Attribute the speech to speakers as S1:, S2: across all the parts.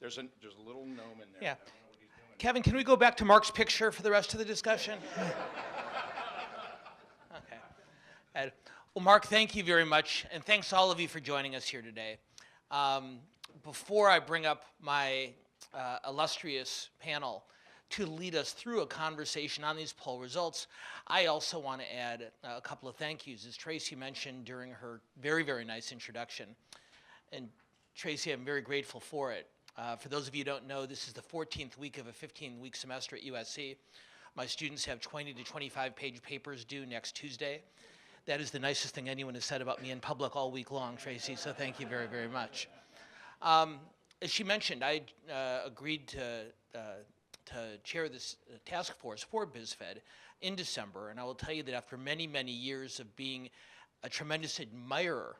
S1: There's a little gnome in there.
S2: Yeah.
S1: I don't know what he's doing.
S2: Kevin, can we go back to Mark's picture for the rest of the discussion? Okay. Ed. Well, Mark, thank you very much, and thanks all of you for joining us here today. Before I bring up my illustrious panel to lead us through a conversation on these poll results, I also want to add a couple of thank yous, as Tracy mentioned during her very, very nice introduction. And Tracy, I'm very grateful for it. For those of you who don't know, this is the 14th week of a 15-week semester at USC. My students have 20 to 25-page papers due next Tuesday. That is the nicest thing anyone has said about me in public all week long, Tracy, so thank you very, very much. As she mentioned, I agreed to chair this task force for BizFed in December, and I will tell you that after many, many years of being a tremendous admirer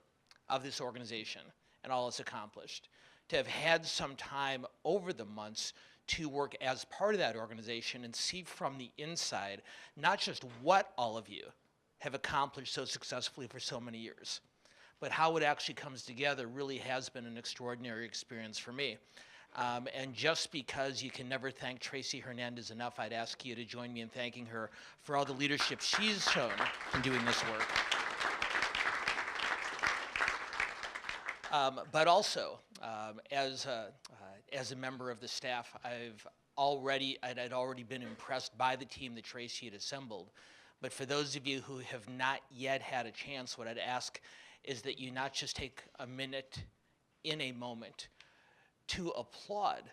S2: of this organization and all it's accomplished, to have had some time over the months to work as part of that organization and see from the inside not just what all of you have accomplished so successfully for so many years, but how it actually comes together really has been an extraordinary experience for me. And just because you can never thank Tracy Hernandez enough, I'd ask you to join me in thanking her for all the leadership she's shown in doing this work. But also, as a member of the staff, I'd already been impressed by the team that Tracy had assembled. But for those of you who have not yet had a chance, what I'd ask is that you not just take a minute in a moment to applaud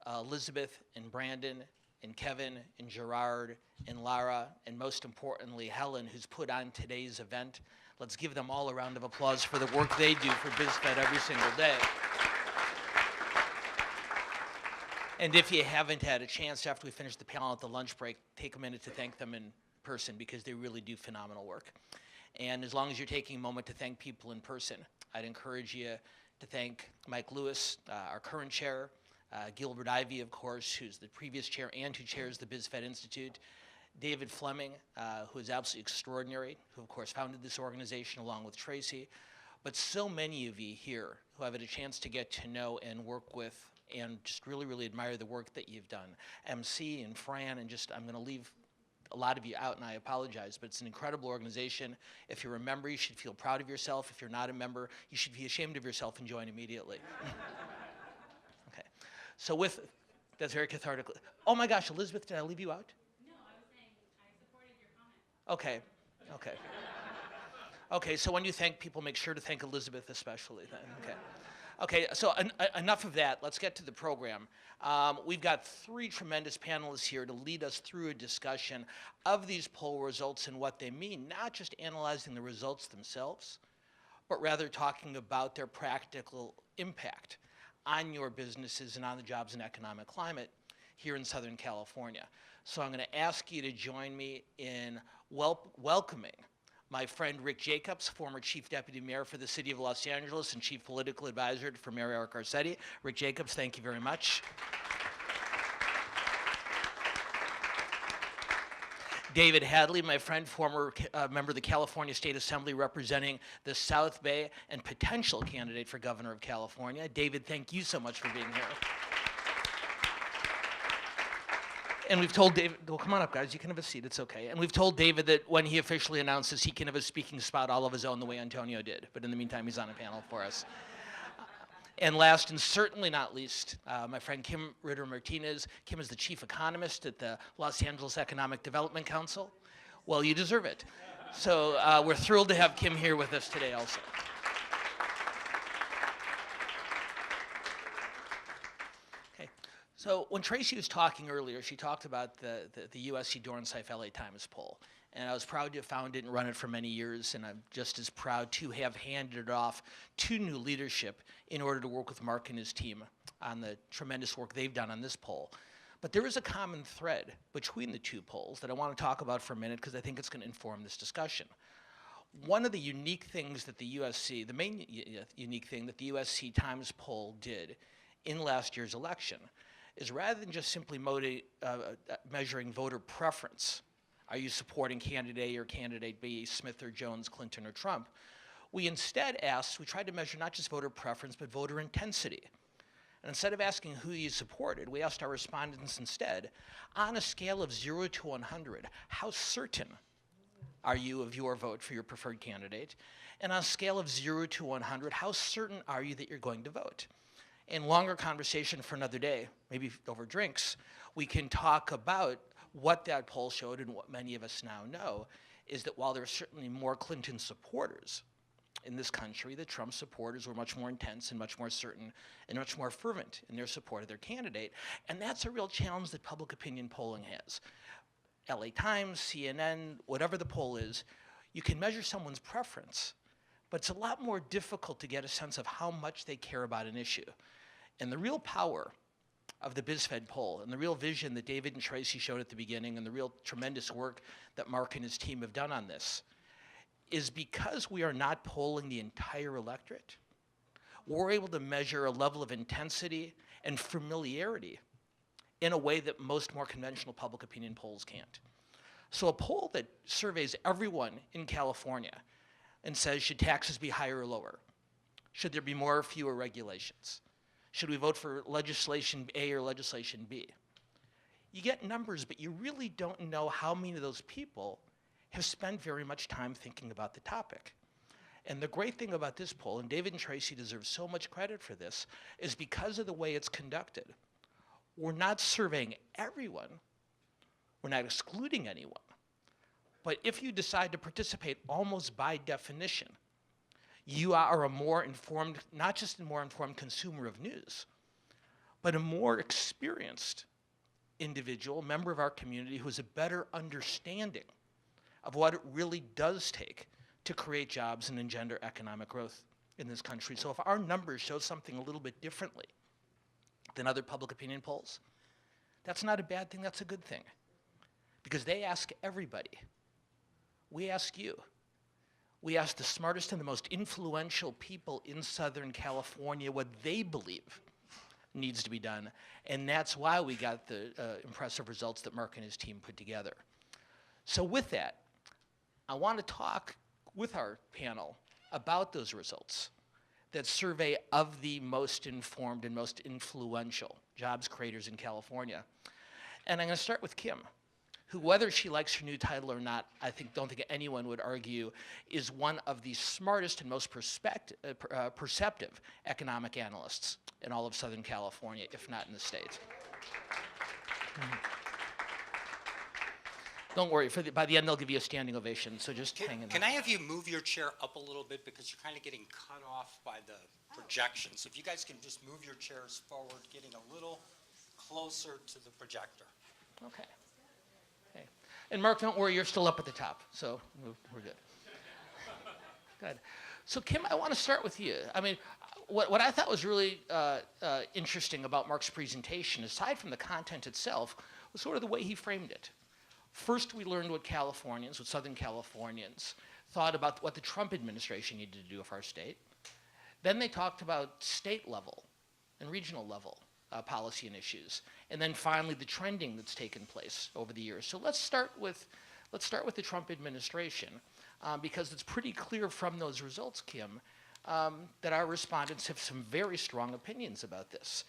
S2: Elizabeth and Brandon and Kevin and Gerard and Lara and most importantly Helen, who's put on today's event. Let's give them all a round of applause for the work they do for BizFed every single day. And if you haven't had a chance after we finish the panel at the lunch break, take a minute to thank them in person because they really do phenomenal work. And as long as you're taking a moment to thank people in person, I'd encourage you to thank Mike Lewis, our current chair, Gilbert Ivey, of course, who's the previous chair and who chairs the BizFed Institute, David Fleming, who is absolutely extraordinary, who of course founded this organization along with Tracy, but so many of you here who I've had a chance to get to know and work with and just really, really admire the work that you've done. MC and Fran, and just, I'm gonna leave a lot of you out and I apologize, but it's an incredible organization. If you're a member, you should feel proud of yourself. If you're not a member, you should be ashamed of yourself and join immediately. Okay, so that's very cathartic. Oh my gosh, Elizabeth, did I leave you out?
S3: No, I was saying I supported your comment.
S2: Okay. Okay, so when you thank people, make sure to thank Elizabeth especially then, okay. Okay, so enough of that. Let's get to the program. We've got three tremendous panelists here to lead us through a discussion of these poll results and what they mean, not just analyzing the results themselves, but rather talking about their practical impact on your businesses and on the jobs and economic climate here in Southern California. So I'm going to ask you to join me in welcoming my friend Rick Jacobs, former Chief Deputy Mayor for the City of Los Angeles and Chief Political Advisor for Mayor Eric Garcetti. Rick Jacobs, thank you very much. David Hadley, my friend, former member of the California State Assembly representing the South Bay and potential candidate for Governor of California. David, thank you so much for being here. And we've told David, well, come on up, guys. You can have a seat. It's okay. And we've told David that when he officially announces, he can have a speaking spot all of his own the way Antonio did. But in the meantime, he's on a panel for us. And last and certainly not least, my friend Kim Ritter-Martinez. Kim is the chief economist at the Los Angeles Economic Development Council. Well, you deserve it. So we're thrilled to have Kim here with us today also. So when Tracy was talking earlier, she talked about the USC Dornsife LA Times poll. And I was proud to have found it and run it for many years, and I'm just as proud to have handed it off to new leadership in order to work with Mark and his team on the tremendous work they've done on this poll. But there is a common thread between the two polls that I want to talk about for a minute because I think it's going to inform this discussion. One of the unique things that the USC, the main unique thing that the USC Times poll did in last year's election is rather than just simply measuring voter preference, are you supporting candidate A or candidate B, Smith or Jones, Clinton or Trump, we instead asked, we tried to measure not just voter preference, but voter intensity. And instead of asking who you supported, we asked our respondents instead, on a scale of 0 to 100, how certain are you of your vote for your preferred candidate? And on a scale of 0 to 100, how certain are you that you're going to vote? In longer conversation for another day, maybe over drinks, we can talk about what that poll showed, and what many of us now know is that while there are certainly more Clinton supporters in this country, the Trump supporters were much more intense and much more certain and much more fervent in their support of their candidate. And that's a real challenge that public opinion polling has. LA Times, CNN, whatever the poll is, you can measure someone's preference, but it's a lot more difficult to get a sense of how much they care about an issue. And the real power of the BizFed poll and the real vision that David and Tracy showed at the beginning and the real tremendous work that Mark and his team have done on this is because we are not polling the entire electorate, we're able to measure a level of intensity and familiarity in a way that most more conventional public opinion polls can't. So a poll that surveys everyone in California and says, should taxes be higher or lower? Should there be more or fewer regulations? Should we vote for legislation A or legislation B? You get numbers, but you really don't know how many of those people have spent very much time thinking about the topic. And the great thing about this poll, and David and Tracy deserve so much credit for this, is because of the way it's conducted, we're not surveying everyone, we're not excluding anyone, but if you decide to participate almost by definition, you are a more informed, not just a more informed consumer of news, but a more experienced individual, member of our community who has a better understanding of what it really does take to create jobs and engender economic growth in this country. So if our numbers show something a little bit differently than other public opinion polls, that's not a bad thing, that's a good thing. Because they ask everybody. We ask you. We ask the smartest and the most influential people in Southern California what they believe needs to be done. And that's why we got the impressive results that Mark and his team put together. So with that, I want to talk with our panel about those results, that survey of the most informed and most influential jobs creators in California. And I'm going to start with Kim, who, whether she likes her new title or not, don't think anyone would argue, is one of the smartest and most perceptive economic analysts in all of Southern California, if not in the state. Don't worry, by the end they'll give you a standing ovation, so just hang in there.
S4: Can I have you move your chair up a little bit, because you're kind of getting cut off by the projection. So if you guys can just move your chairs forward, getting a little closer to the projector.
S2: Okay. Okay. And Mark, don't worry, you're still up at the top, so we're good. Good. So Kim, I want to start with you. I mean, what I thought was really interesting about Mark's presentation, aside from the content itself, was sort of the way he framed it. First, we learned what Southern Californians thought about what the Trump administration needed to do with our state. Then they talked about state level and regional level policy and issues. And then finally, the trending that's taken place over the years. So let's start with the Trump administration, because it's pretty clear from those results, Kim, that our respondents have some very strong opinions about this.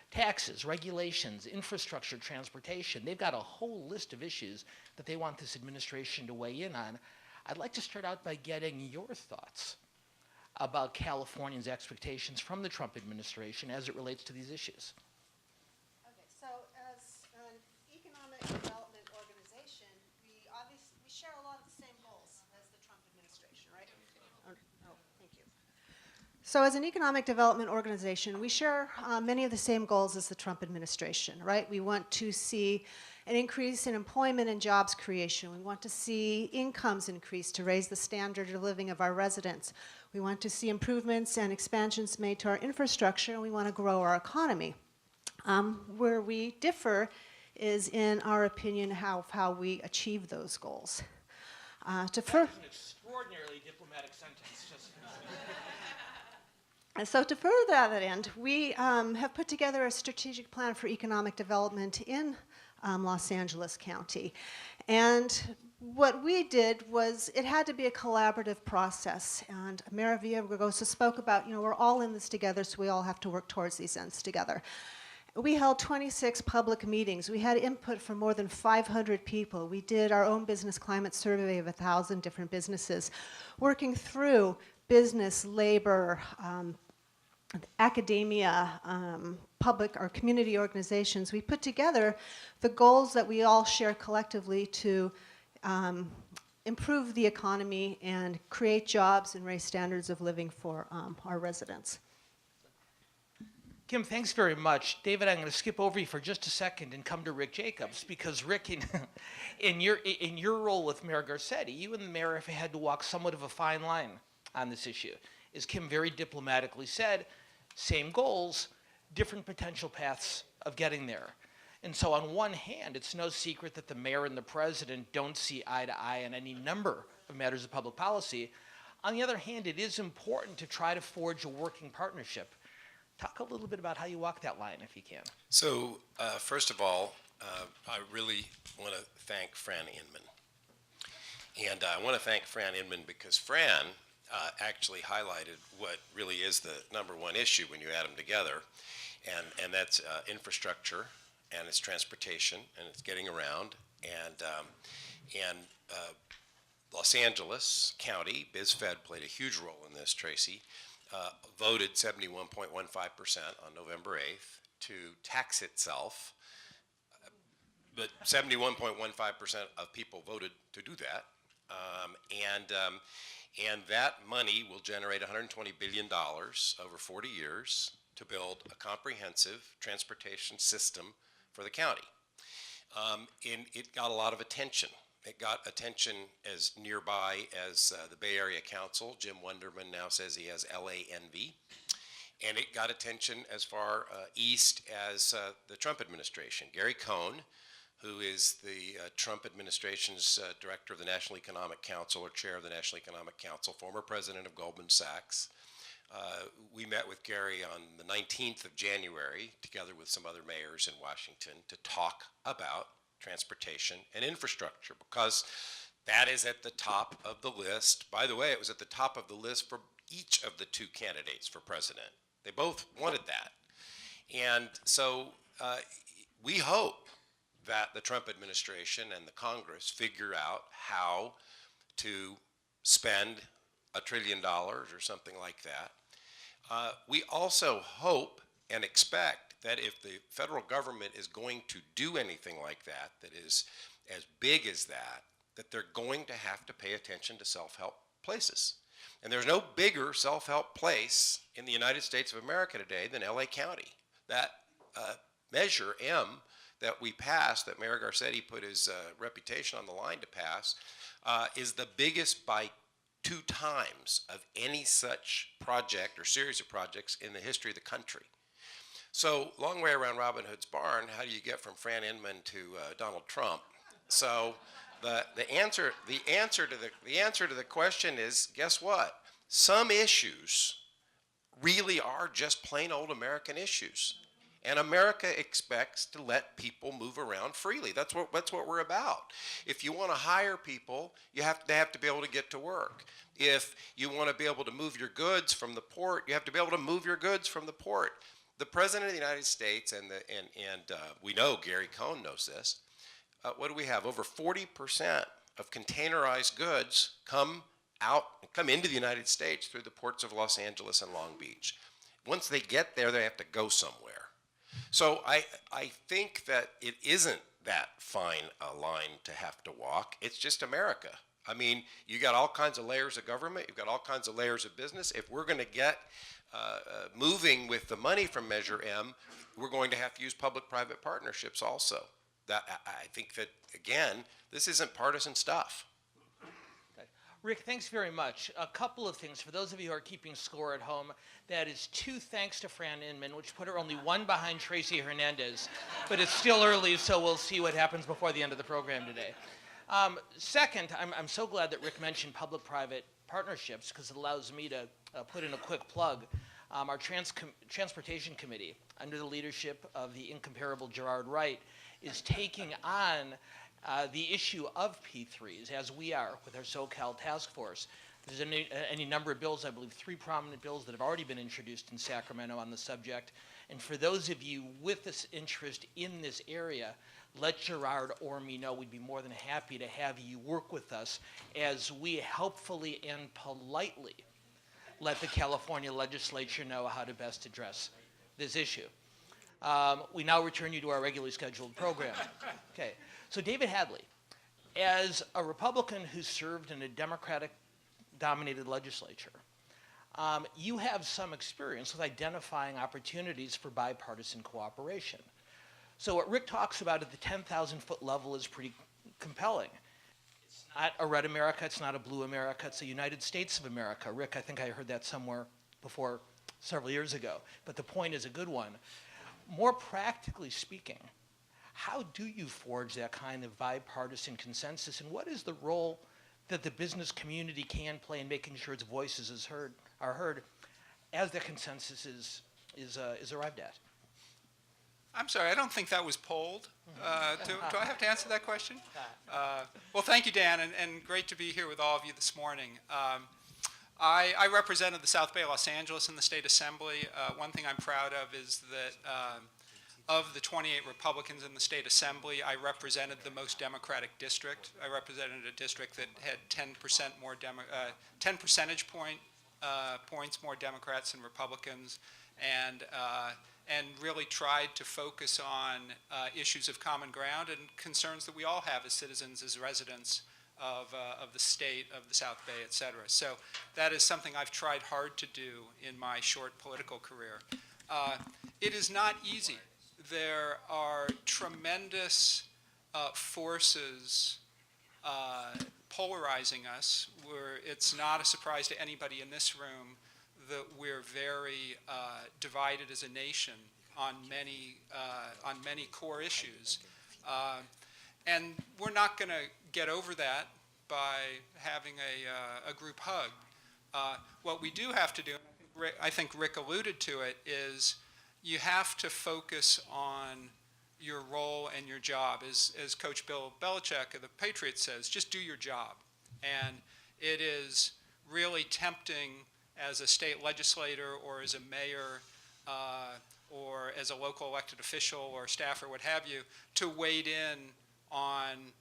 S2: Taxes, regulations, infrastructure, transportation, they've got a whole list of issues that they want this administration to weigh in on. I'd like to start out by getting your thoughts about Californians' expectations from the Trump administration as it relates to these issues.
S5: Okay, so as an economic development organization, we share a lot of the same goals as the Trump administration, right? Oh, thank you. So as an economic development organization, we share many of the same goals as the Trump administration, right? We want to see an increase in employment and jobs creation. We want to see incomes increase to raise the standard of living of our residents. We want to see improvements and expansions made to our infrastructure, and we want to grow our economy. Where we differ is in our opinion how we achieve those goals.
S2: That's an extraordinarily diplomatic sentence.
S5: So to further that end, we have put together a strategic plan for economic development in Los Angeles County. And what we did was, it had to be a collaborative process. And Mayor Villaraigosa spoke about, we're all in this together, so we all have to work towards these ends together. We held 26 public meetings. We had input from more than 500 people. We did our own business climate survey of 1,000 different businesses, working through business, labor, academia, public or community organizations. We put together the goals that we all share collectively to improve the economy and create jobs and raise standards of living for our residents.
S2: Kim, thanks very much. David, I'm going to skip over you for just a second and come to Rick Jacobs, because Rick, in your role with Mayor Garcetti, you and the mayor have had to walk somewhat of a fine line on this issue. As Kim very diplomatically said, same goals, different potential paths of getting there. And so on one hand, it's no secret that the mayor and the president don't see eye to eye on any number of matters of public policy. On the other hand, it is important to try to forge a working partnership. Talk a little bit about how you walk that line, if you can.
S6: So, first of all, I really want to thank Fran Inman. And I want to thank Fran Inman because Fran actually highlighted what really is the #1 issue when you add them together, and that's infrastructure, and it's transportation, and it's getting around, and Los Angeles County, BizFed played a huge role in this, Tracy, voted 71.15% on November 8th to tax itself, but 71.15% of people voted to do that, and that money will generate $120 billion over 40 years to build a comprehensive transportation system for the county. And it got a lot of attention. It got attention as nearby as the Bay Area Council. Jim Wunderman now says he has LA envy. And it got attention as far east as the Trump administration. Gary Cohn, who is the Trump administration's director of the National Economic Council, or chair of the National Economic Council, former president of Goldman Sachs. We met with Gary on the 19th of January, together with some other mayors in Washington, to talk about transportation and infrastructure, because that is at the top of the list. By the way, it was at the top of the list for each of the two candidates for president. They both wanted that. And so we hope that the Trump administration and the Congress figure out how to spend $1 trillion or something like that. We also hope and expect that if the federal government is going to do anything like that, that is as big as that, that they're going to have to pay attention to self-help places. And there's no bigger self-help place in the United States of America today than LA County. That Measure M that we passed, that Mayor Garcetti put his reputation on the line to pass, is the biggest by 2 times of any such project or series of projects in the history of the country. So, long way around Robin Hood's barn, how do you get from Fran Inman to Donald Trump? So, the answer to the question is, guess what? Some issues really are just plain old American issues, and America expects to let people move around freely. That's what we're about. If you want to hire people, they have to be able to get to work. If you want to be able to move your goods from the port, you have to be able to move your goods from the port. The President of the United States, and we know Gary Cohn knows this, what do we have? Over 40% of containerized goods come into the United States through the ports of Los Angeles and Long Beach. Once they get there, they have to go somewhere. So I think that it isn't that fine a line to have to walk. It's just America. I mean, you got all kinds of layers of government. You've got all kinds of layers of business. If we're going to get moving with the money from Measure M, we're going to have to use public-private partnerships also. I think that, again, this isn't partisan stuff.
S2: Rick, thanks very much. A couple of things. For those of you who are keeping score at home, that is 2 thanks to Fran Inman, which put her only 1 behind Tracy Hernandez. But it's still early, so we'll see what happens before the end of the program today. Second, I'm so glad that Rick mentioned public-private partnerships, because it allows me to put in a quick plug. Our Transportation Committee, under the leadership of the incomparable Gerard Wright, is taking on the issue of P3s, as we are with our SoCal task force. There's any number of bills, I believe 3 prominent bills that have already been introduced in Sacramento on the subject. And for those of you with this interest in this area, let Gerard or me know. We'd be more than happy to have you work with us as we helpfully and politely let the California legislature know how to best address this issue. We now return you to our regularly scheduled program. Okay, so David Hadley, as a Republican who served in a Democratic-dominated legislature, you have some experience with identifying opportunities for bipartisan cooperation. So what Rick talks about at the 10,000-foot level is pretty compelling. It's not a red America, it's not a blue America, it's a United States of America. Rick, I think I heard that somewhere before several years ago, but the point is a good one. More practically speaking, how do you forge that kind of bipartisan consensus, and what is the role that the business community can play in making sure its voices are heard as the consensus is arrived at?
S7: I'm sorry, I don't think that was polled. Do I have to answer that question? Well, thank you, Dan, and great to be here with all of you this morning. I represented the South Bay of Los Angeles in the State Assembly. One thing I'm proud of is that of the 28 Republicans in the State Assembly, I represented the most Democratic district. I represented a district that had 10 percentage points more Democrats than Republicans, and really tried to focus on issues of common ground and concerns that we all have as citizens, as residents of the state, of the South Bay, et cetera. So that is something I've tried hard to do in my short political career. It is not easy. There are tremendous forces polarizing us, where it's not a surprise to anybody in this room that we're very divided as a nation on many core issues. And we're not going to get over that by having a group hug. What we do have to do, and I think Rick alluded to it, is you have to focus on your role and your job. As Coach Bill Belichick of the Patriots says, just do your job. And it is really tempting as a state legislator or as a mayor or as a local elected official or staff or what have you, to wade in on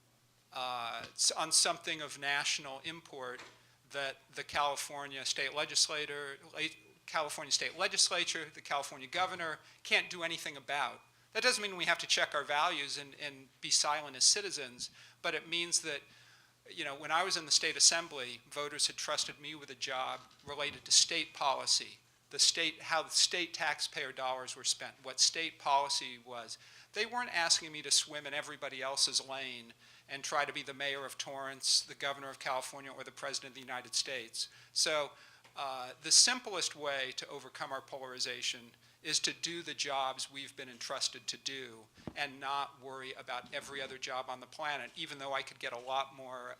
S7: something of national import that the California State Legislature, the California governor can't do anything about. That doesn't mean we have to check our values and be silent as citizens, but it means that, you know, when I was in the state assembly, voters had trusted me with a job related to state policy, how the state taxpayer dollars were spent, what state policy was. They weren't asking me to swim in everybody else's lane and try to be the mayor of Torrance, the governor of California, or the president of the United States. So the simplest way to overcome our polarization is to do the jobs we've been entrusted to do and not worry about every other job on the planet, even though I could get a lot more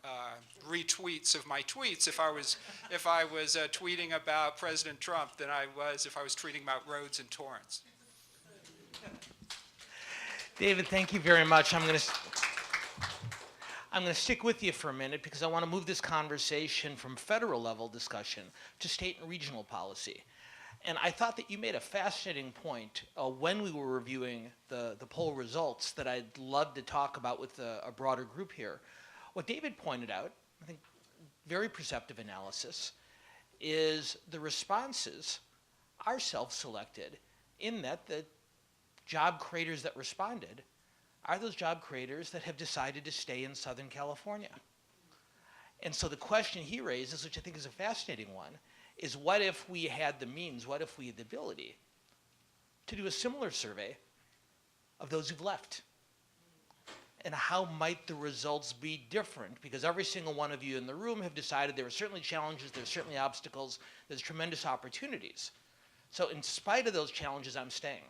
S7: retweets of my tweets if I was tweeting about President Trump than I was if I was tweeting about roads in Torrance.
S2: David, thank you very much. I'm going to stick with you for a minute because I want to move this conversation from federal level discussion to state and regional policy. And I thought that you made a fascinating point when we were reviewing the poll results that I'd love to talk about with a broader group here. What David pointed out, I think very perceptive analysis, is the responses are self-selected in that the job creators that responded are those job creators that have decided to stay in Southern California. And so the question he raises, which I think is a fascinating one, is what if we had the means, what if we had the ability to do a similar survey of those who've left? And how might the results be different? Because every single one of you in the room have decided there are certainly challenges, there's certainly obstacles, there's tremendous opportunities. So in spite of those challenges, I'm staying.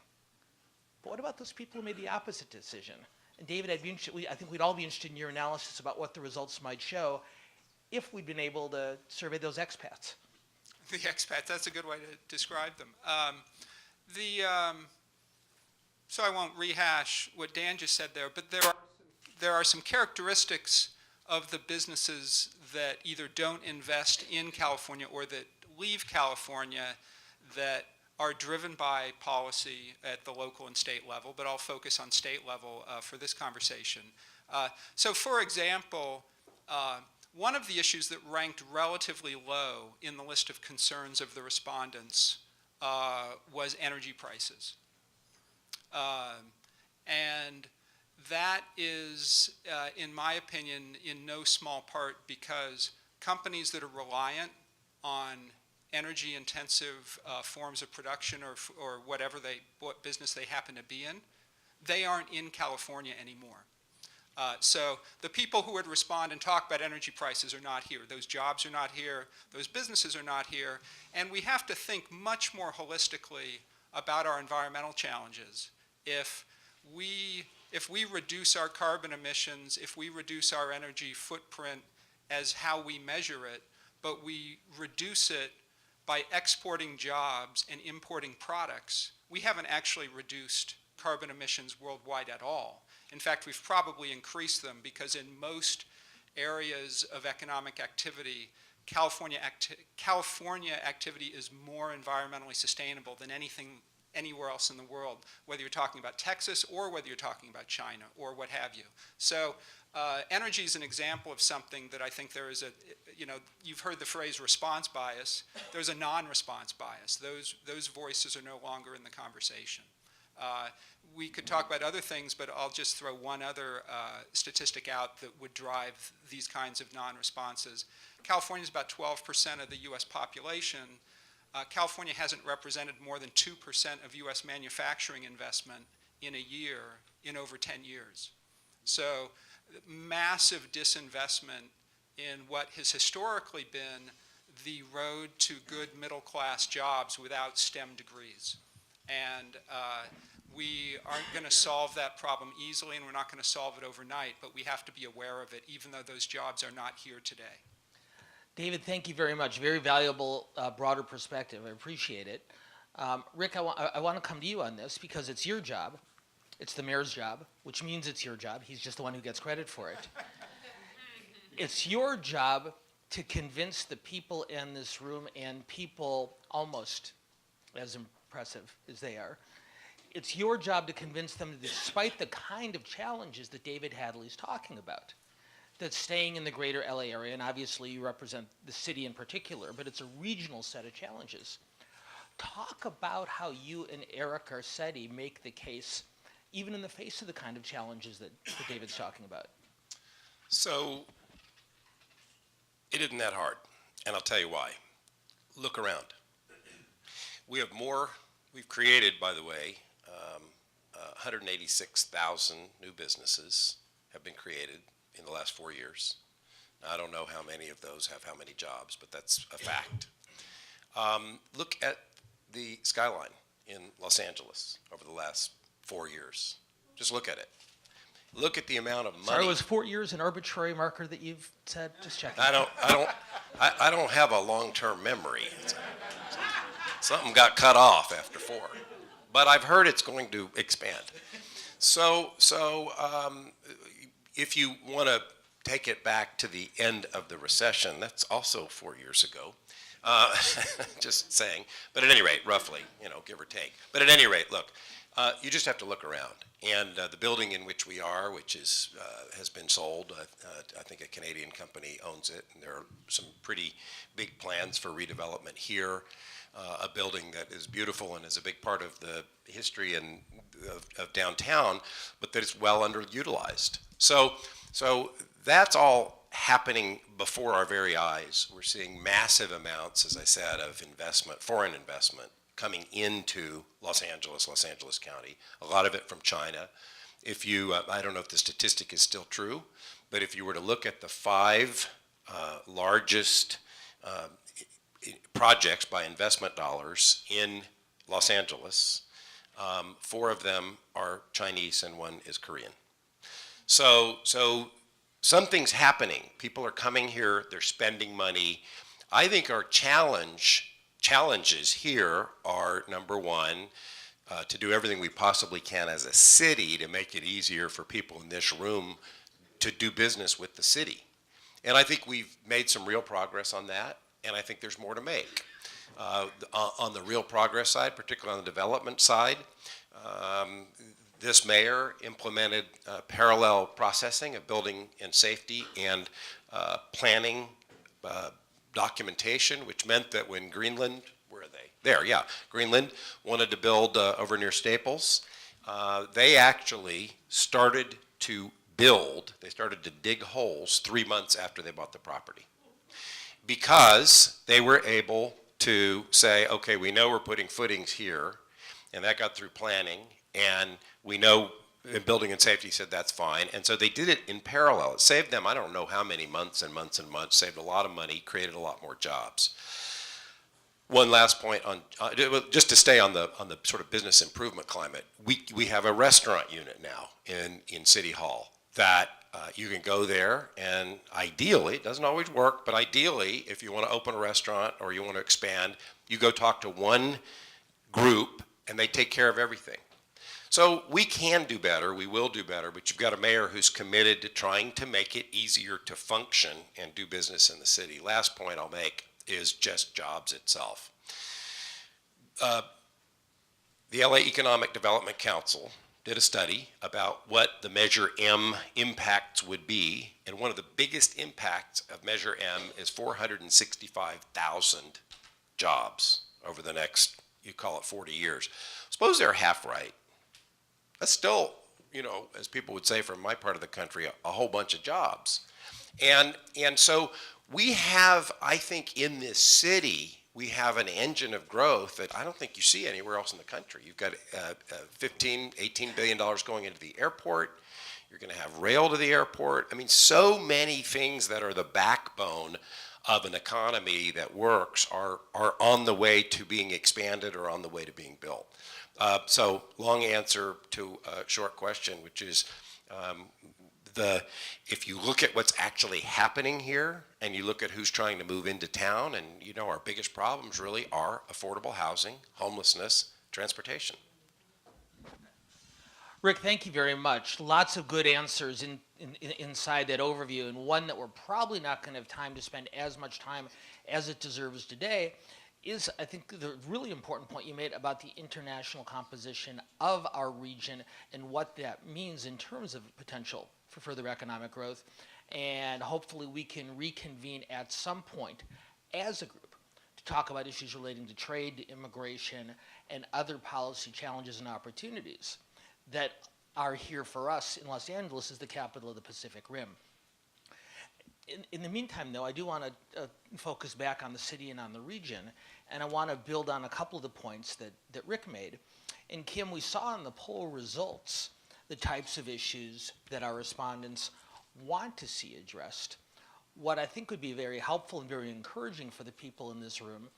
S2: But what about those people who made the opposite decision? And David, I think we'd all be interested in your analysis about what the results might show if we'd been able to survey those expats.
S7: The expats, that's a good way to describe them. So I won't rehash what Dan just said there, but there are there are some characteristics of the businesses that either don't invest in California or that leave California that are driven by policy at the local and state level, but I'll focus on state level for this conversation. So for example, one of the issues that ranked relatively low in the list of concerns of the respondents was energy prices. And that is, in my opinion, in no small part because companies that are reliant on energy-intensive forms of production or what business they happen to be in, they aren't in California anymore. So the people who would respond and talk about energy prices are not here. Those jobs are not here. Those businesses are not here. And we have to think much more holistically about our environmental challenges. If we reduce our carbon emissions, if we reduce our energy footprint as how we measure it, but we reduce it by exporting jobs and importing products, we haven't actually reduced carbon emissions worldwide at all. In fact, we've probably increased them because in most areas of economic activity, California activity is more environmentally sustainable than anything anywhere else in the world, whether you're talking about Texas or whether you're talking about China or what have you. So energy is an example of something that I think there is you've heard the phrase response bias. There's a non-response bias. Those voices are no longer in the conversation. We could talk about other things, but I'll just throw one other statistic out that would drive these kinds of non-responses. California is about 12% of the US population. California hasn't represented more than 2% of US manufacturing investment in a year in over 10 years. So massive disinvestment in what has historically been the road to good middle-class jobs without STEM degrees. And we aren't going to solve that problem easily, and we're not going to solve it overnight, but we have to be aware of it, even though those jobs are not here today.
S2: David, thank you very much. Very valuable, broader perspective. I appreciate it. Rick, I want to come to you on this because it's your job. It's the mayor's job, which means it's your job. He's just the one who gets credit for it. It's your job to convince the people in this room and people almost as impressive as they are. It's your job to convince them that despite the kind of challenges that David Hadley's talking about, that staying in the greater LA area, and obviously you represent the city in particular, but it's a regional set of challenges. Talk about how you and Eric Garcetti make the case, even in the face of the kind of challenges that David's talking about.
S6: So it isn't that hard, and I'll tell you why. Look around. We've created, by the way, 186,000 new businesses have been created in the last 4 years. Now, I don't know how many of those have how many jobs, but that's a fact. Look at the skyline in Los Angeles over the last 4 years. Just look at it. Look at the amount of money.
S2: Sorry, was 4 years an arbitrary marker that you've said? Just checking.
S6: I don't have a long-term memory. Something got cut off after 4, but I've heard it's going to expand. So if you want to take it back to the end of the recession, that's also 4 years ago. Just saying. But at any rate, roughly, give or take. But at any rate, look, you just have to look around. And the building in which we are, which has been sold, I think a Canadian company owns it, and there are some pretty big plans for redevelopment here. A building that is beautiful and is a big part of the history of downtown, but that is well underutilized. So that's all happening before our very eyes. We're seeing massive amounts, as I said, of investment, foreign investment, coming into Los Angeles County, a lot of it from China. If you, I don't know if the statistic is still true, but if you were to look at the 5 largest projects by investment dollars in Los Angeles, 4 of them are Chinese and 1 is Korean. So something's happening. People are coming here, they're spending money. I think our challenges here are, number 1, to do everything we possibly can as a city to make it easier for people in this room to do business with the city. And I think we've made some real progress on that, and I think there's more to make. On the real progress side, particularly on the development side, this mayor implemented parallel processing of building and safety and planning documentation, which meant that when Greenland, where are they? There, yeah, Greenland wanted to build over near Staples, they actually started to build, they started to dig holes 3 months after they bought the property. Because they were able to say, okay, we know we're putting footings here, and that got through planning, and we know in building and safety said that's fine, and so they did it in parallel. It saved them, I don't know how many months and months and months, saved a lot of money, created a lot more jobs. One last point on, just to stay on the sort of business improvement climate, we have a restaurant unit now in City Hall that you can go there, and ideally, it doesn't always work, but ideally, if you want to open a restaurant or you want to expand, you go talk to one group and they take care of everything. So we can do better, we will do better, but you've got a mayor who's committed to trying to make it easier to function and do business in the city. Last point I'll make is just jobs itself. The LA Economic Development Council did a study about what the Measure M impacts would be, and one of the biggest impacts of Measure M is 465,000 jobs over the next, you call it 40 years. Suppose they're half right. That's still, you know, as people would say from my part of the country, a whole bunch of jobs. And so we have, I think, in this city, we have an engine of growth that I don't think you see anywhere else in the country. You've got $15, $18 billion going into the airport. You're going to have rail to the airport. I mean, so many things that are the backbone of an economy that works are on the way to being expanded or on the way to being built. So long answer to a short question, which is if you look at what's actually happening here and you look at who's trying to move into town, and you know our biggest problems really are affordable housing, homelessness, transportation.
S2: Rick, thank you very much. Lots of good answers inside that overview, and one that we're probably not going to have time to spend as much time as it deserves today is, I think, the really important point you made about the international composition of our region and what that means in terms of potential for further economic growth. And hopefully we can reconvene at some point as a group to talk about issues relating to trade, to immigration, and other policy challenges and opportunities that are here for us in Los Angeles as the capital of the Pacific Rim. In the meantime, though, I do want to focus back on the city and on the region, and I want to build on a couple of the points that Rick made. And Kim, we saw in the poll results the types of issues that our respondents want to see addressed. What I think would be very helpful and very encouraging for the people in this room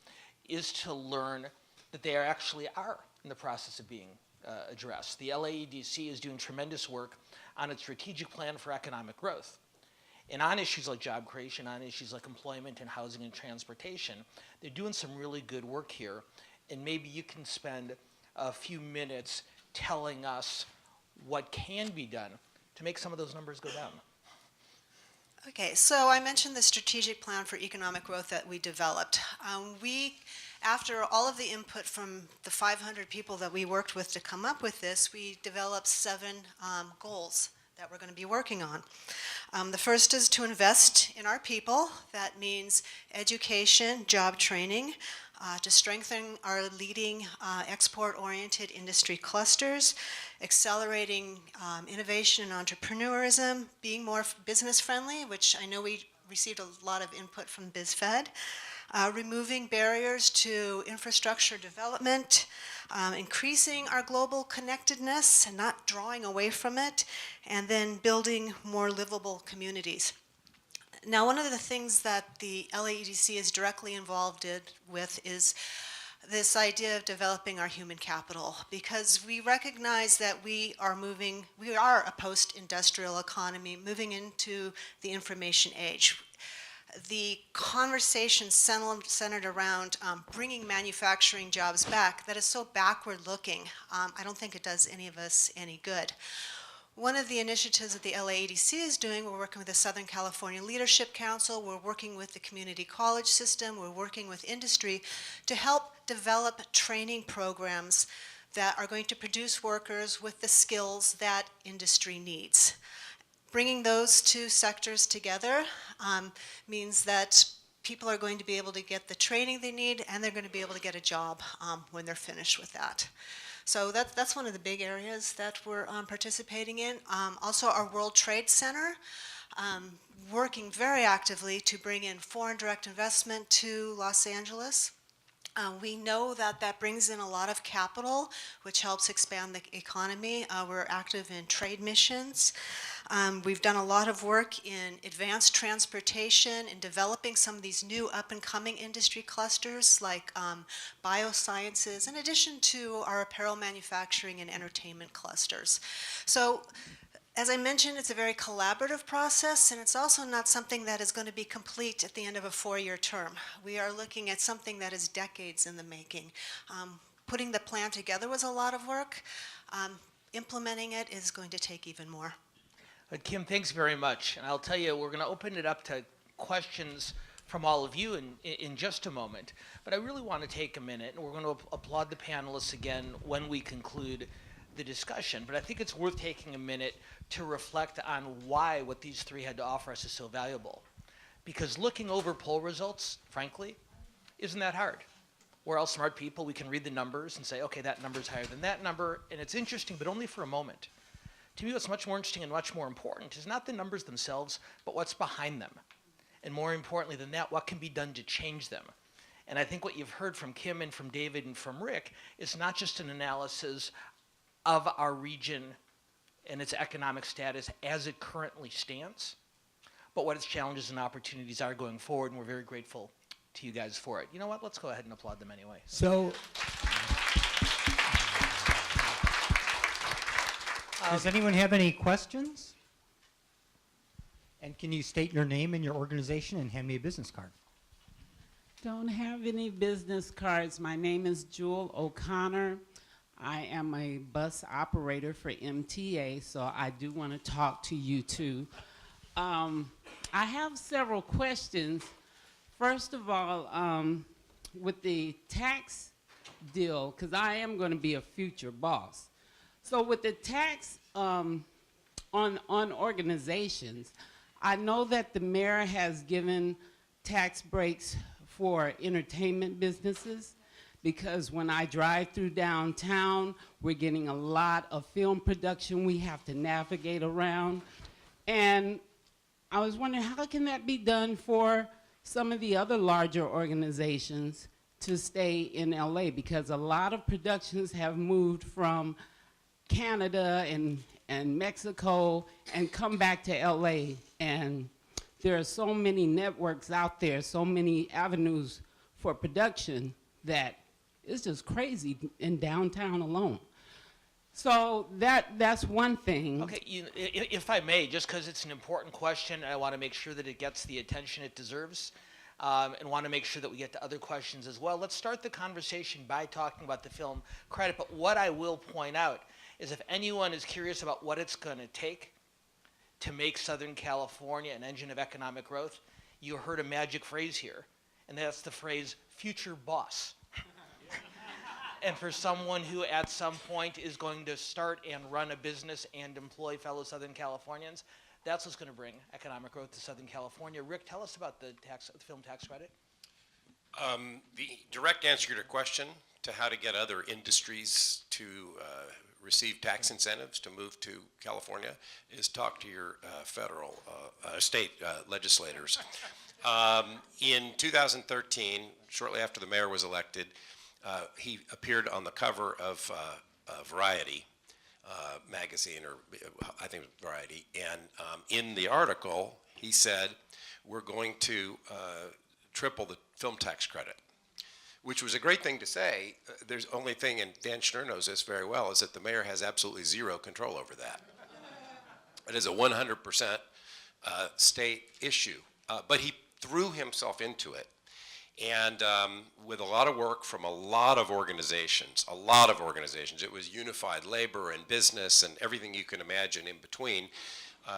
S2: is to learn that they actually are in the process of being addressed. The LAEDC is doing tremendous work on its strategic plan for economic growth. And on issues like job creation, on issues like employment and housing and transportation, they're doing some really good work here. And maybe you can spend a few minutes telling us what can be done to make some of those numbers go down.
S5: Okay, so I mentioned the strategic plan for economic growth that we developed. After all of the input from the 500 people that we worked with to come up with this, we developed 7 goals that we're going to be working on. The first is to invest in our people. That means education, job training, to strengthen our leading export-oriented industry clusters, accelerating innovation and entrepreneurism, being more business-friendly, which I know we received a lot of input from BizFed, removing barriers to infrastructure development, increasing our global connectedness and not drawing away from it, and then building more livable communities. Now, one of the things that the LAEDC is directly involved with is this idea of developing our human capital, because we recognize that we are a post-industrial economy moving into the information age. The conversation centered around bringing manufacturing jobs back, that is so backward looking. I don't think it does any of us any good. One of the initiatives that the LAEDC is doing, we're working with the Southern California Leadership Council, we're working with the community college system, we're working with industry to help develop training programs that are going to produce workers with the skills that industry needs. Bringing those two sectors together means that people are going to be able to get the training they need, and they're going to be able to get a job when they're finished with that. So that's one of the big areas that we're participating in. Also, our World Trade Center, working very actively to bring in foreign direct investment to Los Angeles. We know that that brings in a lot of capital, which helps expand the economy. We're active in trade missions. We've done a lot of work in advanced transportation, in developing some of these new up-and-coming industry clusters like biosciences, in addition to our apparel manufacturing and entertainment clusters. So, as I mentioned, it's a very collaborative process, and it's also not something that is going to be complete at the end of a 4-year term. We are looking at something that is decades in the making. Putting the plan together was a lot of work. Implementing it is going to take even more.
S2: Kim, thanks very much. And I'll tell you, we're going to open it up to questions from all of you in just a moment. But I really want to take a minute, and we're going to applaud the panelists again when we conclude the discussion. But I think it's worth taking a minute to reflect on why what these three had to offer us is so valuable. Because looking over poll results, frankly, isn't that hard. We're all smart people. We can read the numbers and say, okay, that number's higher than that number. And it's interesting, but only for a moment. To me, what's much more interesting and much more important is not the numbers themselves, but what's behind them. And more importantly than that, what can be done to change them. And I think what you've heard from Kim and from David and from Rick is not just an analysis of our region and its economic status as it currently stands, but what its challenges and opportunities are going forward, and we're very grateful to you guys for it. You know what? Let's go ahead and applaud them anyway.
S8: So, does anyone have any questions? And can you state your name and your organization and hand me a business card?
S9: Don't have any business cards. My name is Jewel O'Connor. I am a bus operator for MTA, so I do want to talk to you too. I have several questions. First of all, with the tax deal, because I am going to be a future boss. So with the tax on organizations, I know that the mayor has given tax breaks for entertainment businesses, because when I drive through downtown, we're getting a lot of film production we have to navigate around. And I was wondering, how can that be done for some of the other larger organizations to stay in LA? Because a lot of productions have moved from Canada and Mexico and come back to LA. And there are so many networks out there, so many avenues for production that it's just crazy in downtown alone. So that's one thing.
S2: Okay, if I may, just because it's an important question, I want to make sure that it gets the attention it deserves, and want to make sure that we get to other questions as well. Let's start the conversation by talking about the film credit, but what I will point out is if anyone is curious about what it's going to take to make Southern California an engine of economic growth, you heard a magic phrase here, and that's the phrase future boss. And for someone who at some point is going to start and run a business and employ fellow Southern Californians, that's what's going to bring economic growth to Southern California. Rick, tell us about the film tax credit.
S6: The direct answer to your question to how to get other industries to receive tax incentives to move to California is talk to your federal, state legislators. In 2013, shortly after the mayor was elected, he appeared on the cover of Variety magazine, or I think it was Variety, and in the article he said, we're going to triple the film tax credit, which was a great thing to say. There's only thing, and Dan Schnur knows this very well, is that the mayor has absolutely zero control over that. It is a 100% state issue, but he threw himself into it. And with a lot of work from a lot of organizations, it was unified labor and business and everything you can imagine in between.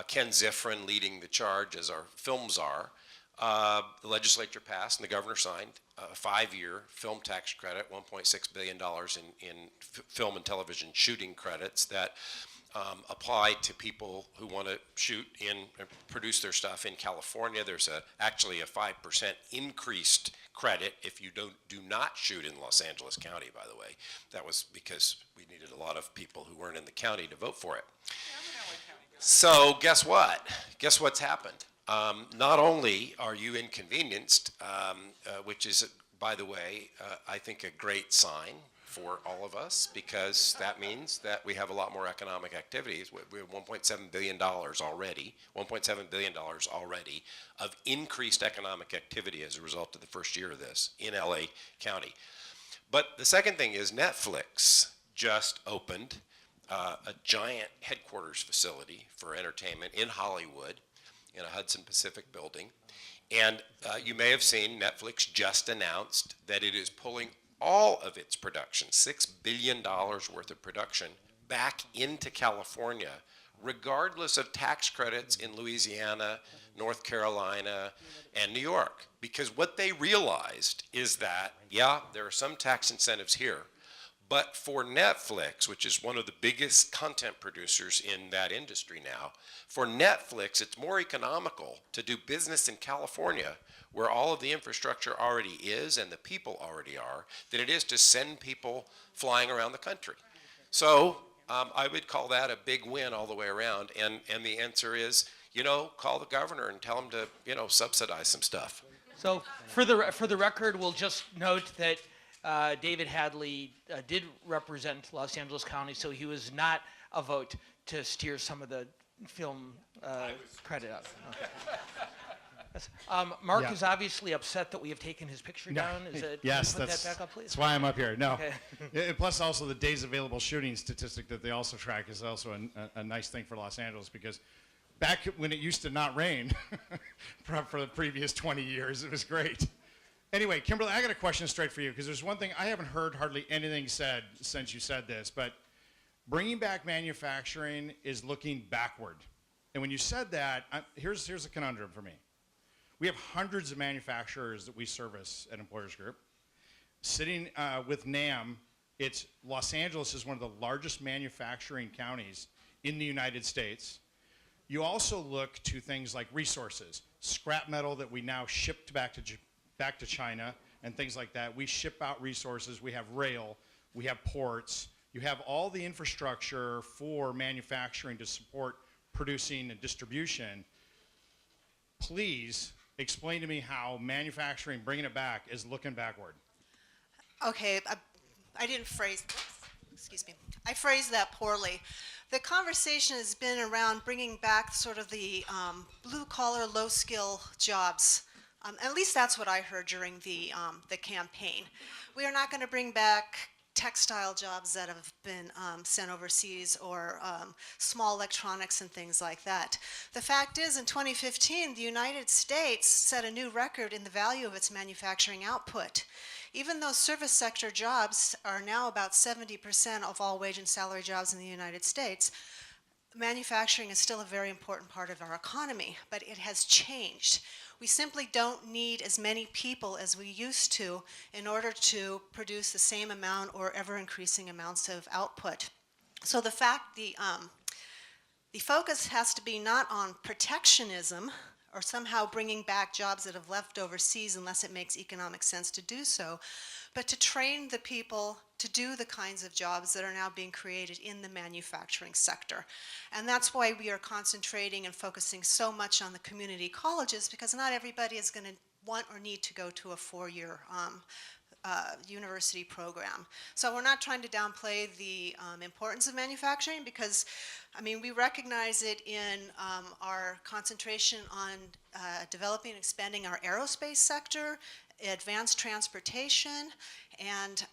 S6: Ken Zifrin leading the charge as our film czar. The legislature passed and the governor signed a 5-year film tax credit, $1.6 billion in film and television shooting credits that apply to people who want to shoot in, produce their stuff in California. There's actually a 5% increased credit if you do not shoot in Los Angeles County, by the way. That was because we needed a lot of people who weren't in the county to vote for it. So guess what? Guess what's happened? Not only are you inconvenienced, which is, by the way, I think a great sign for all of us, because that means that we have a lot more economic activities. We have $1.7 billion already, $1.7 billion already of increased economic activity as a result of the first year of this in LA County. But the second thing is Netflix just opened a giant headquarters facility for entertainment in Hollywood in a Hudson Pacific building. And you may have seen Netflix just announced that it is pulling all of its production, $6 billion worth of production, back into California, regardless of tax credits in Louisiana, North Carolina, and New York. Because what they realized is that, yeah, there are some tax incentives here, but for Netflix, which is one of the biggest content producers in that industry now, for Netflix, it's more economical to do business in California, where all of the infrastructure already is and the people already are, than it is to send people flying around the country. So I would call that a big win all the way around. And the answer is, call the governor and tell him to, subsidize some stuff.
S2: So for the record, we'll just note that David Hadley did represent Los Angeles County, so he was not a vote to steer some of the film credit out. Okay. Mark is obviously upset that we have taken his picture down. Is it?
S10: Yes,
S2: can you put that back up, please?
S10: that's why I'm up here. No.
S2: Okay.
S10: And plus, also the days available shooting statistic that they also track is also a nice thing for Los Angeles, because back when it used to not rain for the previous 20 years, it was great. Anyway, Kimberly, I got a question straight for you, because there's one thing I haven't heard hardly anything said since you said this, but bringing back manufacturing is looking backward. And when you said that, here's a conundrum for me. We have hundreds of manufacturers that we service at Employers Group. Sitting with NAM, Los Angeles is one of the largest manufacturing counties in the United States. You also look to things like resources, scrap metal that we now shipped back to China and things like that. We ship out resources. We have rail. We have ports. You have all the infrastructure for manufacturing to support producing and distribution. Please explain to me how manufacturing, bringing it back, is looking backward.
S5: Okay, I didn't phrase, excuse me, I phrased that poorly. The conversation has been around bringing back sort of the blue-collar, low-skill jobs. At least that's what I heard during the campaign. We are not going to bring back textile jobs that have been sent overseas, or small electronics and things like that. The fact is, in 2015, the United States set a new record in the value of its manufacturing output. Even though service sector jobs are now about 70% of all wage and salary jobs in the United States, manufacturing is still a very important part of our economy, but it has changed. We simply don't need as many people as we used to in order to produce the same amount or ever-increasing amounts of output. So the focus has to be not on protectionism or somehow bringing back jobs that have left overseas unless it makes economic sense to do so, but to train the people to do the kinds of jobs that are now being created in the manufacturing sector. And that's why we are concentrating and focusing so much on the community colleges, because not everybody is going to want or need to go to a 4-year university program. So we're not trying to downplay the importance of manufacturing, because, I mean, we recognize it in our concentration on developing and expanding our aerospace sector, advanced transportation, and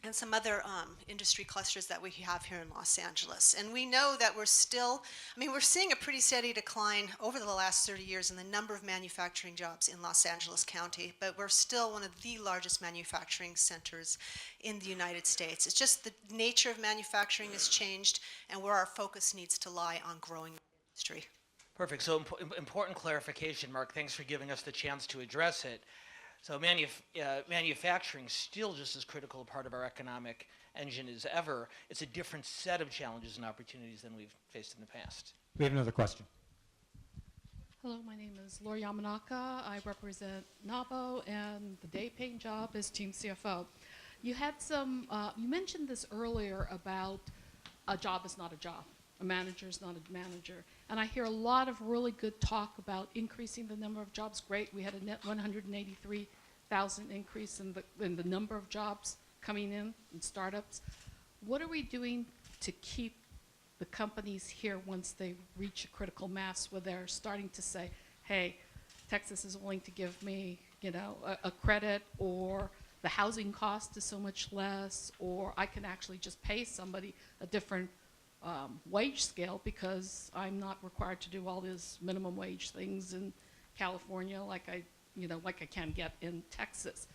S5: and some other industry clusters that we have here in Los Angeles. And we know that we're still, we're seeing a pretty steady decline over the last 30 years in the number of manufacturing jobs in Los Angeles County, but we're still one of the largest manufacturing centers in the United States. It's just the nature of manufacturing has changed, and where our focus needs to lie on growing the industry.
S2: Perfect. So important clarification, Mark. Thanks for giving us the chance to address it. So manufacturing is still just as critical a part of our economic engine as ever. It's a different set of challenges and opportunities than we've faced in the past.
S8: We have another question.
S11: Hello, my name is Lori Yamanaka. I represent NABO, and the day-paying job is Team CFO. You had some, you mentioned this earlier about a job is not a job. A manager is not a manager. And I hear a lot of really good talk about increasing the number of jobs. Great, we had a net 183,000 increase in the number of jobs coming in startups. What are we doing to keep the companies here once they reach a critical mass where they're starting to say, hey, Texas is willing to give me, a credit, or the housing cost is so much less, or I can actually just pay somebody a different wage scale because I'm not required to do all these minimum wage things in California like I can get in Texas.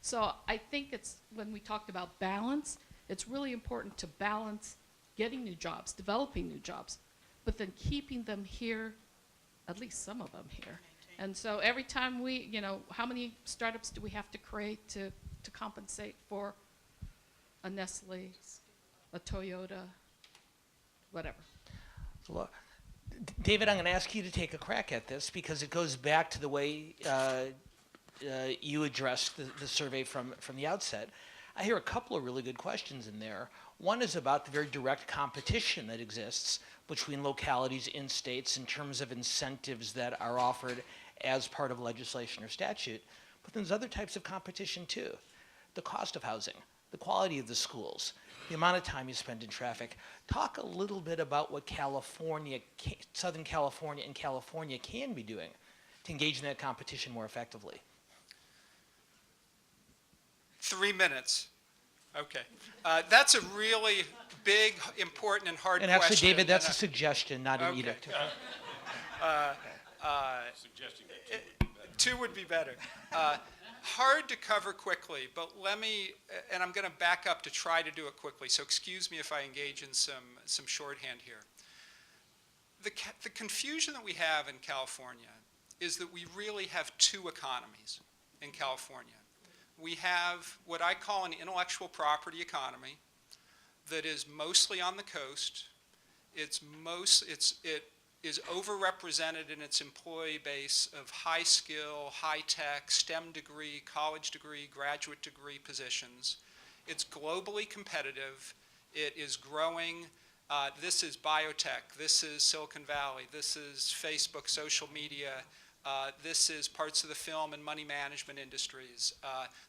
S11: So I think it's, when we talked about balance, it's really important to balance getting new jobs, developing new jobs, but then keeping them here, at least some of them here. And so every time we, how many startups do we have to create to compensate for a Nestle, a Toyota, whatever?
S2: Well, David, I'm going to ask you to take a crack at this because it goes back to the way you addressed the survey from the outset. I hear a couple of really good questions in there. One is about the very direct competition that exists between localities in states in terms of incentives that are offered as part of legislation or statute. But there's other types of competition too. The cost of housing, the quality of the schools, the amount of time you spend in traffic. Talk a little bit about what Southern California and California can be doing to engage in that competition more effectively.
S7: 3 minutes. Okay. That's a really big, important, and hard question.
S2: And actually, David, that's a suggestion, not an edict.
S1: Suggesting
S7: two would be better. Hard to cover quickly, but let me, and I'm going to back up to try to do it quickly, so excuse me if I engage in some shorthand here. The confusion that we have in California is that we really have two economies in California. We have what I call an intellectual property economy that is mostly on the coast. It is overrepresented in its employee base of high skill, high tech, STEM degree, college degree, graduate degree positions. It's globally competitive. It is growing. This is biotech. This is Silicon Valley. This is Facebook, social media. This is parts of the film and money management industries.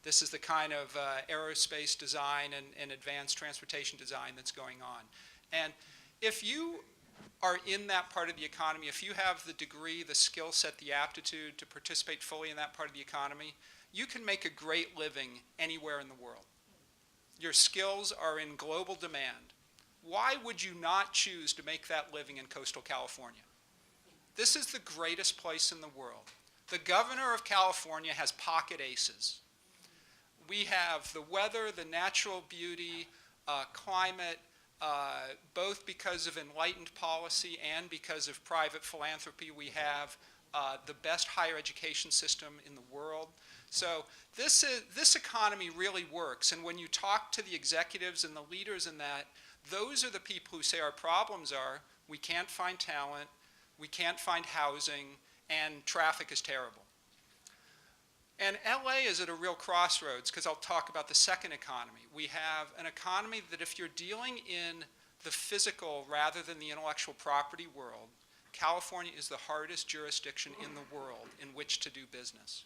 S7: This is the kind of aerospace design and advanced transportation design that's going on. And if you are in that part of the economy, if you have the degree, the skill set, the aptitude to participate fully in that part of the economy, you can make a great living anywhere in the world. Your skills are in global demand. Why would you not choose to make that living in coastal California? This is the greatest place in the world. The governor of California has pocket aces. We have the weather, the natural beauty, climate, both because of enlightened policy and because of private philanthropy. We have the best higher education system in the world. So this economy really works. And when you talk to the executives and the leaders in that, those are the people who say our problems are we can't find talent, we can't find housing, and traffic is terrible. And LA is at a real crossroads because I'll talk about the second economy. We have an economy that if you're dealing in the physical rather than the intellectual property world, California is the hardest jurisdiction in the world in which to do business.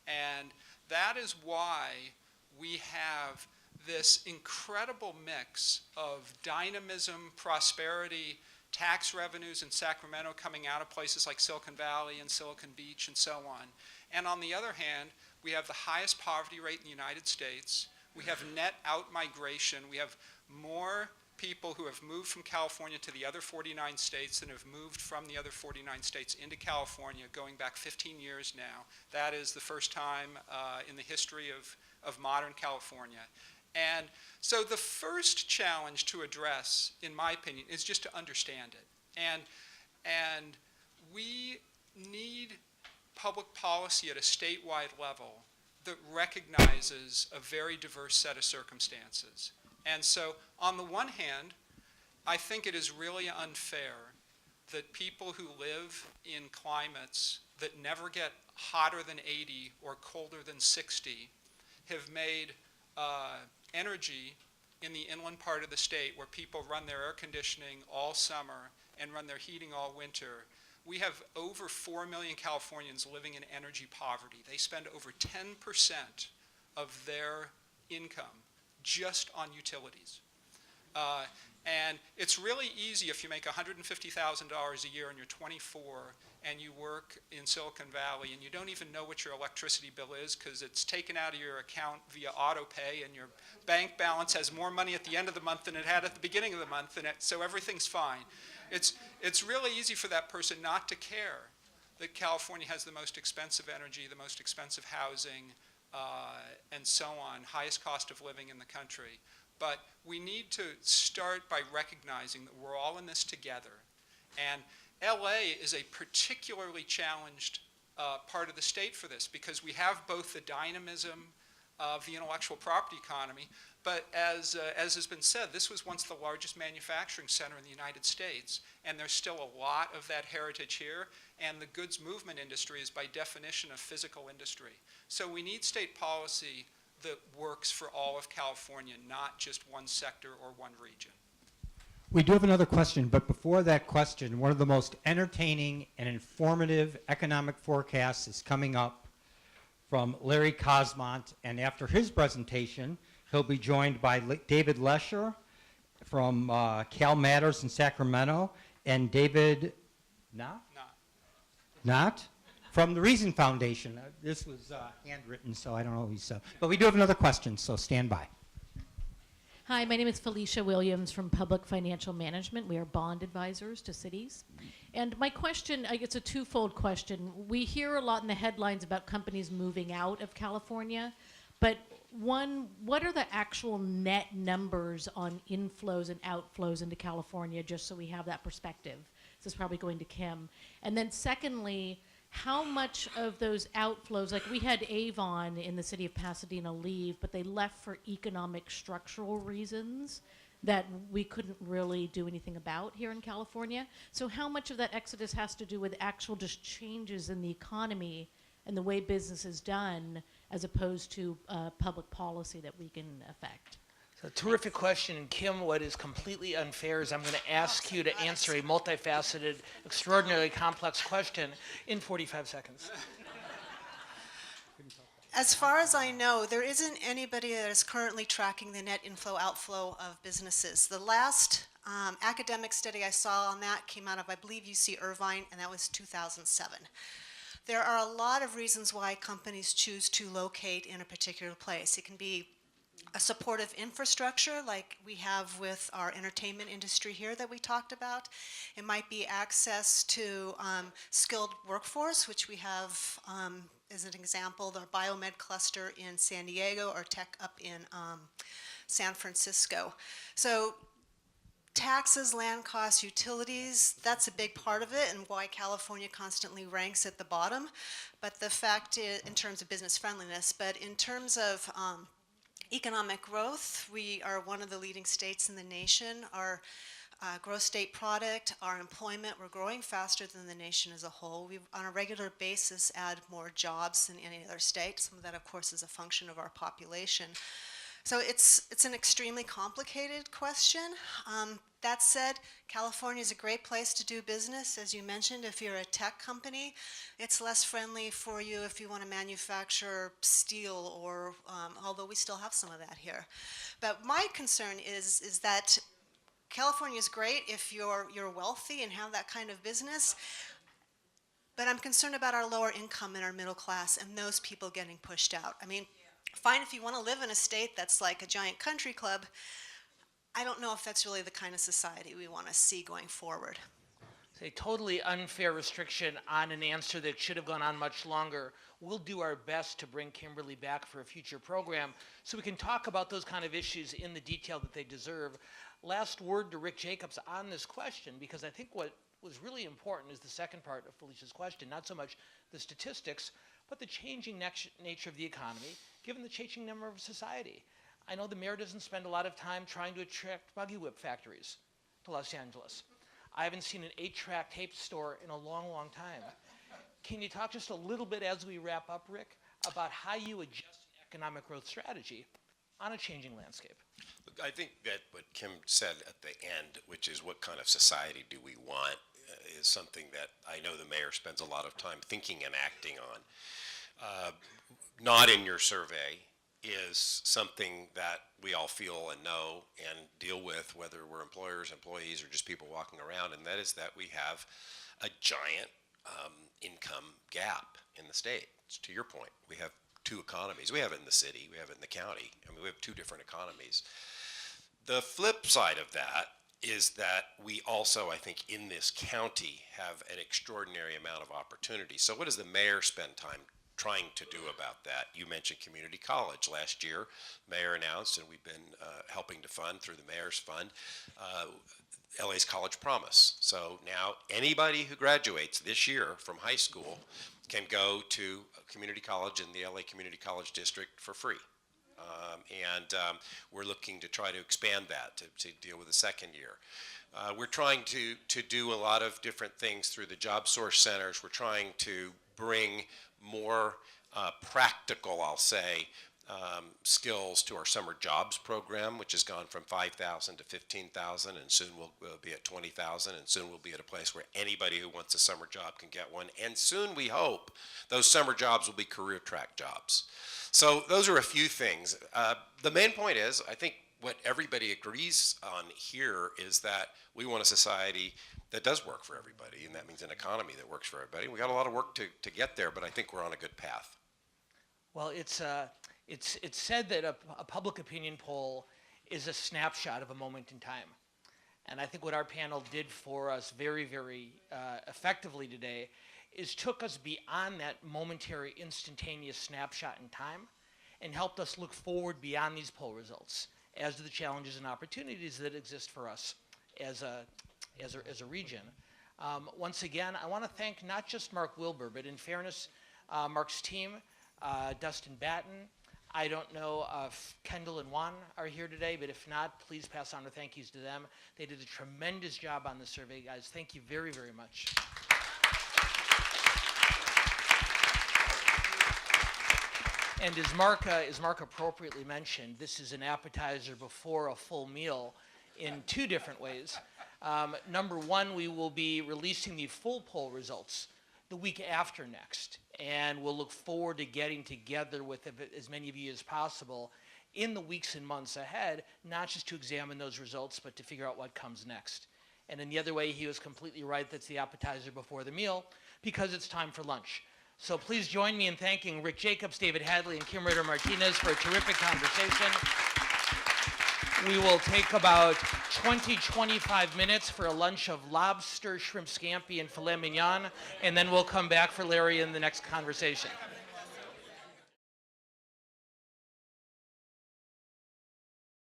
S7: And that is why we have this incredible mix of dynamism, prosperity, tax revenues in Sacramento coming out of places like Silicon Valley and Silicon Beach and so on. And on the other hand, we have the highest poverty rate in the United States. We have net out-migration. We have more people who have moved from California to the other 49 states than have moved from the other 49 states into California, going back 15 years now. That is the first time in the history of modern California. And so the first challenge to address, in my opinion, is just to understand it. And we need public policy at a statewide level that recognizes a very diverse set of circumstances. And so, on the one hand, I think it is really unfair that people who live in climates that never get hotter than 80 or colder than 60 have made energy in the inland part of the state where people run their air conditioning all summer and run their heating all winter. We have over 4 million Californians living in energy poverty. They spend over 10% of their income just on utilities. And it's really easy if you make $150,000 a year and you're 24 and you work in Silicon Valley and you don't even know what your electricity bill is because it's taken out of your account via auto pay and your bank balance has more money at the end of the month than it had at the beginning of the month, and so everything's fine. It's really easy for that person not to care that California has the most expensive energy, the most expensive housing, and so on, highest cost of living in the country. But we need to start by recognizing that we're all in this together. And LA is a particularly challenged part of the state for this because we have both the dynamism of the intellectual property economy, but as has been said, this was once the largest manufacturing center in the United States, and there's still a lot of that heritage here, and the goods movement industry is by definition a physical industry. So we need state policy that works for all of California, not just one sector or one region.
S8: We do have another question, but before that question, one of the most entertaining and informative economic forecasts is coming up from Larry Cosmont, and after his presentation, he'll be joined by David Lesher from Cal Matters in Sacramento, and David Not from the Reason Foundation. This was handwritten, so I don't always. But we do have another question, so stand by.
S12: Hi, my name is Felicia Williams from Public Financial Management. We are bond advisors to cities. And my question, it's a twofold question. We hear a lot in the headlines about companies moving out of California, but one, what are the actual net numbers on inflows and outflows into California, just so we have that perspective? This is probably going to Kim. And then secondly, how much of those outflows, like we had Avon in the city of Pasadena leave, but they left for economic structural reasons that we couldn't really do anything about here in California. So how much of that exodus has to do with actual just changes in the economy and the way business is done as opposed to public policy that we can affect?
S2: A terrific question, and Kim, what is completely unfair is I'm going to ask you to answer a multifaceted, extraordinarily complex question in 45 seconds.
S5: As far as I know, there isn't anybody that is currently tracking the net inflow-outflow of businesses. The last academic study I saw on that came out of, I believe, UC Irvine, and that was 2007. There are a lot of reasons why companies choose to locate in a particular place. It can be a supportive infrastructure like we have with our entertainment industry here that we talked about. It might be access to skilled workforce, which we have as an example, the biomed cluster in San Diego or tech up in San Francisco. So taxes, land costs, utilities, that's a big part of it and why California constantly ranks at the bottom. But the fact is, in terms of business friendliness, but in terms of economic growth, we are one of the leading states in the nation. Our gross state product, our employment, we're growing faster than the nation as a whole. We, on a regular basis, add more jobs than any other state. Some of that, of course, is a function of our population. So it's an extremely complicated question. That said, California is a great place to do business. As you mentioned, if you're a tech company, it's less friendly for you if you want to manufacture steel or, although we still have some of that here. But my concern is that California is great if you're wealthy and have that kind of business, but I'm concerned about our lower income and our middle class and those people getting pushed out. I mean, fine if you want to live in a state that's like a giant country club. I don't know if that's really the kind of society we want to see going forward.
S2: It's a totally unfair restriction on an answer that should have gone on much longer. We'll do our best to bring Kimberly back for a future program so we can talk about those kind of issues in the detail that they deserve. Last word to Rick Jacobs on this question, because I think what was really important is the second part of Felicia's question, not so much the statistics, but the changing nature of the economy, given the changing number of society. I know the mayor doesn't spend a lot of time trying to attract buggy whip factories to Los Angeles. I haven't seen an 8-track tape store in a long, long time. Can you talk just a little bit as we wrap up, Rick, about how you adjust an economic growth strategy on a changing landscape?
S6: Look, I think that what Kim said at the end, which is what kind of society do we want, is something that I know the mayor spends a lot of time thinking and acting on. Not in your survey is something that we all feel and know and deal with, whether we're employers, employees, or just people walking around, and that is that we have a giant income gap in the state. It's to your point. We have two economies. We have it in the city. We have it in the county. I mean, we have two different economies. The flip side of that is that we also, I think, in this county have an extraordinary amount of opportunity. So what does the mayor spend time trying to do about that? You mentioned community college. Last year, mayor announced, and we've been helping to fund through the mayor's fund, LA's College Promise. So now anybody who graduates this year from high school can go to a community college in the LA Community College District for free. We're looking to try to expand that to deal with the second year. We're trying to do a lot of different things through the job source centers. We're trying to bring more practical, I'll say, skills to our summer jobs program, which has gone from 5,000 to 15,000, and soon we'll be at 20,000, and soon we'll be at a place where anybody who wants a summer job can get one. And soon, we hope, those summer jobs will be career track jobs. So those are a few things. The main point is, I think what everybody agrees on here is that we want a society that does work for everybody, and that means an economy that works for everybody. We got a lot of work to get there, but I think we're on a good path.
S2: Well, it's said that a public opinion poll is a snapshot of a moment in time. And I think what our panel did for us very, very effectively today is took us beyond that momentary, instantaneous snapshot in time and helped us look forward beyond these poll results as to the challenges and opportunities that exist for us as a region. Once again, I want to thank not just Mark Wilbur, but in fairness, Mark's team, Dustin Batten. I don't know if Kendall and Juan are here today, but if not, please pass on our thank yous to them. They did a tremendous job on the survey, guys. Thank you very, very much. And as Mark appropriately mentioned, this is an appetizer before a full meal in two different ways. Number one, we will be releasing the full poll results the week after next, and we'll look forward to getting together with as many of you as possible in the weeks and months ahead, not just to examine those results, but to figure out what comes next. And in the other way, he was completely right, that's the appetizer before the meal, because it's time for lunch. So please join me in thanking Rick Jacobs, David Hadley, and Kimberly Ritter-Martinez for a terrific conversation. We will take about 20-25 minutes for a lunch of lobster, shrimp scampi, and filet mignon, and then we'll come back for Larry in the next conversation.